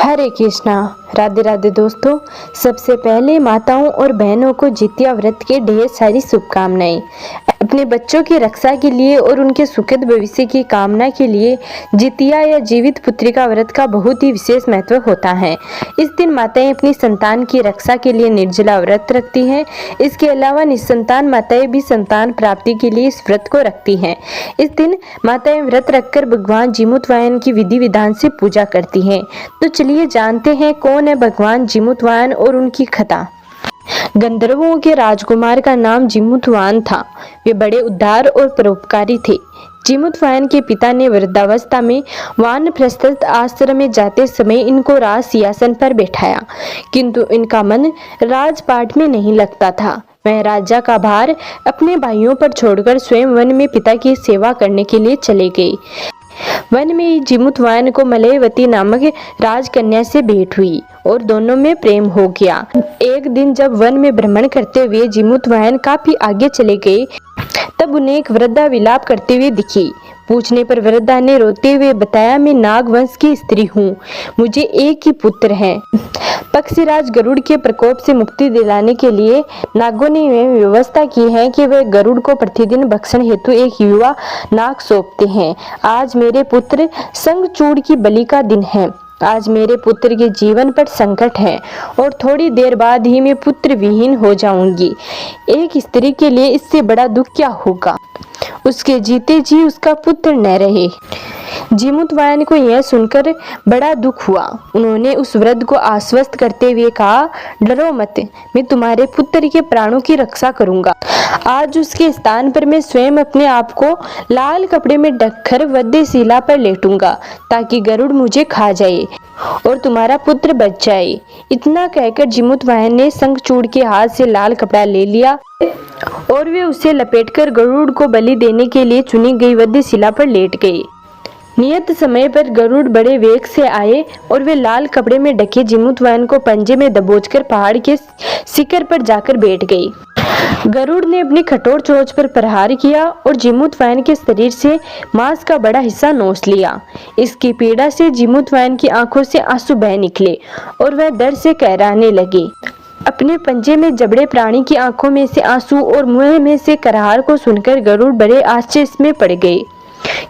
हरे कृष्णा। राधे राधे दोस्तों। सबसे पहले माताओं और बहनों को जितिया व्रत के ढेर सारी शुभकामनाएं। अपने बच्चों की रक्षा के लिए और उनके सुखद भविष्य की कामना के लिए जितिया या जीवित पुत्रिका व्रत का बहुत ही विशेष महत्व होता है। इस दिन माताएं अपनी संतान की रक्षा के लिए निर्जला व्रत रखती हैं। इसके अलावा निसंतान माताएं भी संतान प्राप्ति के लिए इस व्रत को रखती हैं। इस दिन माताएं व्रत रखकर भगवान जीमूतवाहन की विधि विधान से पूजा करती हैं। तो चलिए जानते हैं कौन है भगवान जीमूतवाहन और उनकी कथा। गंधर्वों के राजकुमार का नाम जीमूतवाहन था। वे बड़े उदार और परोपकारी थे। जीमूतवाहन के पिता ने वृद्धावस्था में वानप्रस्थ आश्रम में जाते समय इनको राज सिंहासन पर बैठाया, किंतु इनका मन राजपाट में नहीं लगता था। वह राजा का भार अपने भाइयों पर छोड़कर स्वयं वन में पिता की सेवा करने के लिए चले गए। वन में जीमूतवाहन को मलयवती नामक राजकन्या से भेंट हुई और दोनों में प्रेम हो गया। एक दिन जब वन में भ्रमण करते हुए जीमूतवाहन काफी आगे चले गए, तब उन्हें एक वृद्धा विलाप करते हुए दिखी। पूछने पर वृद्धा ने रोते हुए बताया, मैं नाग वंश की स्त्री हूँ, मुझे एक ही पुत्र है। पक्षीराज गरुड़ के प्रकोप से मुक्ति दिलाने के लिए नागों ने व्यवस्था की है कि वे गरुड़ को प्रतिदिन भक्षण हेतु एक युवा नाग सौंपते हैं। आज मेरे पुत्र संगचूड़ की बलि का दिन है। आज मेरे पुत्र के जीवन पर संकट है और थोड़ी देर बाद ही मैं पुत्र विहीन हो जाऊंगी। एक स्त्री के लिए इससे बड़ा दुख क्या होगा। उसके जीते जी उसका पुत्र न रहे। जीमूतवाहन को यह सुनकर बड़ा दुख हुआ। उन्होंने उस वृद्ध को आश्वस्त करते हुए कहा, डरो मत, मैं तुम्हारे पुत्र के प्राणों की रक्षा करूंगा। आज उसके स्थान पर मैं स्वयं अपने आप को लाल कपड़े में ढककर वध्यशिला पर लेटूंगा, ताकि गरुड़ मुझे खा जाए और तुम्हारा पुत्र बच जाए। इतना कहकर जीमूतवाहन ने शंखचूड़ के हाथ से लाल कपड़ा ले लिया और वे उसे लपेटकर गरुड़ को बलि देने के लिए चुनी गई वध्यशिला पर लेट गए। नियत समय पर गरुड़ बड़े वेग से आए और वे लाल कपड़े में ढके जीमूतवाहन को पंजे में दबोचकर पहाड़ के शिखर पर जाकर बैठ गई। गरुड़ ने अपनी कठोर चोंच पर प्रहार किया और जीमूतवाहन के शरीर से मांस का बड़ा हिस्सा नोच लिया। इसकी पीड़ा से जीमूतवाहन की आंखों से आंसू बह निकले और वह दर्द से कहराने लगे। अपने पंजे में जबड़े प्राणी की आंखों में से आंसू और मुंह में से कराहट को सुनकर गरुड़ बड़े आश्चर्य में पड़ गए,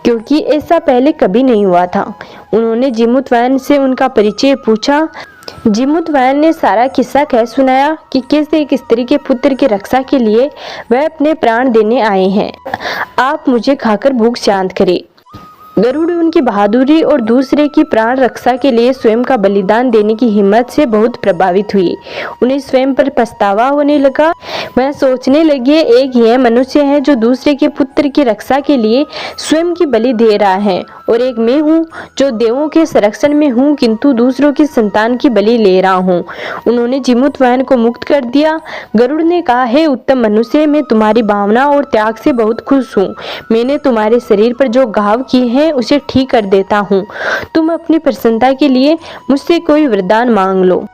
क्योंकि ऐसा पहले कभी नहीं हुआ था। उन्होंने जीमूतवाहन से उनका परिचय पूछा। जीमूतवाहन ने सारा किस्सा कह सुनाया कि कैसे एक स्त्री के पुत्र की रक्षा के लिए वह अपने प्राण देने आए हैं। आप मुझे खाकर भूख शांत करें। गरुड़ उनकी बहादुरी और दूसरे की प्राण रक्षा के लिए स्वयं का बलिदान देने की हिम्मत से बहुत प्रभावित हुई। उन्हें स्वयं पर पछतावा होने लगा। वह सोचने लगे, एक यह मनुष्य है जो दूसरे के पुत्र की रक्षा के लिए स्वयं की बलि दे रहा है, और एक मैं हूँ जो देवों के संरक्षण में हूँ किंतु दूसरों की संतान की बलि ले रहा हूँ। उन्होंने जीमूतवाहन को मुक्त कर दिया। गरुड़ ने कहा, हे उत्तम मनुष्य, मैं तुम्हारी भावना और त्याग से बहुत खुश हूँ। मैंने तुम्हारे शरीर पर जो घाव किए हैं उसे ठीक कर देता हूँ। तुम अपनी प्रसन्नता के लिए मुझसे कोई वरदान मांग लो।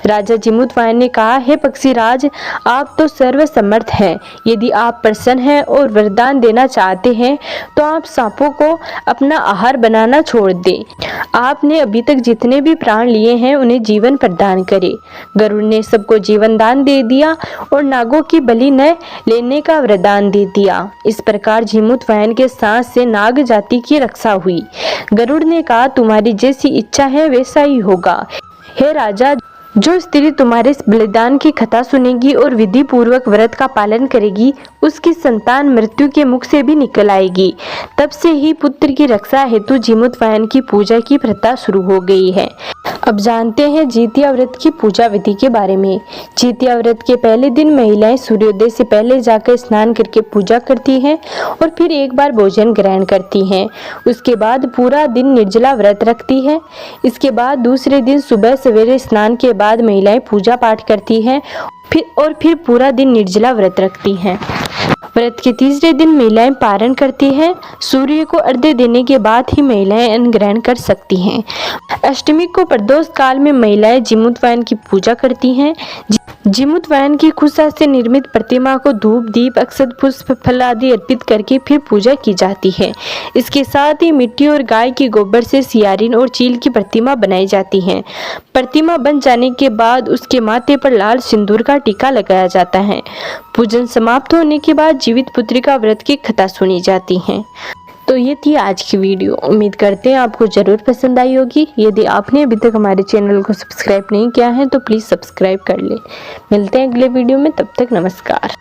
राजा जीमूतवाहन ने कहा, हे पक्षीराज, आप तो सर्वसमर्थ हैं। यदि आप प्रसन्न हैं और वरदान देना चाहते हैं तो आप सांपों को अपना आहार बनाना छोड़ दें। आपने अभी तक जितने भी प्राण लिए हैं उन्हें जीवन प्रदान करें। गरुड़ ने सबको जीवन दान दे दिया और नागों की बलि न लेने का वरदान दे दिया। इस प्रकार जीमूतवाहन के सांस से नाग जाति की रक्षा हुई। गरुड़ ने कहा, तुम्हारी जैसी इच्छा है वैसा ही होगा। हे राजा, जो स्त्री तुम्हारे बलिदान की कथा सुनेगी और विधि पूर्वक व्रत का पालन करेगी, उसकी संतान मृत्यु के मुख से भी निकल आएगी। तब से ही पुत्र की रक्षा हेतु जीमूतवाहन की पूजा की प्रथा शुरू हो गई है। अब जानते हैं जितिया व्रत की पूजा विधि के बारे में। जितिया व्रत के पहले दिन महिलाएं सूर्योदय से पहले जाकर स्नान करके पूजा करती हैं और फिर एक बार भोजन ग्रहण करती हैं। उसके बाद पूरा दिन निर्जला व्रत रखती है। इसके बाद दूसरे दिन सुबह सवेरे स्नान के बाद महिलाएं पूजा पाठ करती हैं फिर पूरा दिन निर्जला व्रत रखती हैं। व्रत के तीसरे दिन महिलाएं पारण करती हैं। सूर्य को अर्घ्य देने के बाद ही महिलाएं अन्न ग्रहण कर सकती हैं। अष्टमी को प्रदोष काल में महिलाएं जीमूतवाहन की पूजा करती हैं। जीमूतवाहन की कुशा से निर्मित प्रतिमा को धूप दीप अक्षत पुष्प फल आदि अर्पित करके फिर पूजा की जाती है। इसके साथ ही मिट्टी और गाय के गोबर से सियारिन और चील की प्रतिमा बनाई जाती है। प्रतिमा बन जाने के बाद उसके माथे पर लाल सिंदूर का टीका लगाया जाता है। पूजन समाप्त होने के बाद जीवित पुत्री का व्रत की कथा सुनी जाती है। तो ये थी आज की वीडियो। उम्मीद करते हैं आपको ज़रूर पसंद आई होगी। यदि आपने अभी तक हमारे चैनल को सब्सक्राइब नहीं किया है तो प्लीज़ सब्सक्राइब कर लें। मिलते हैं अगले वीडियो में, तब तक नमस्कार।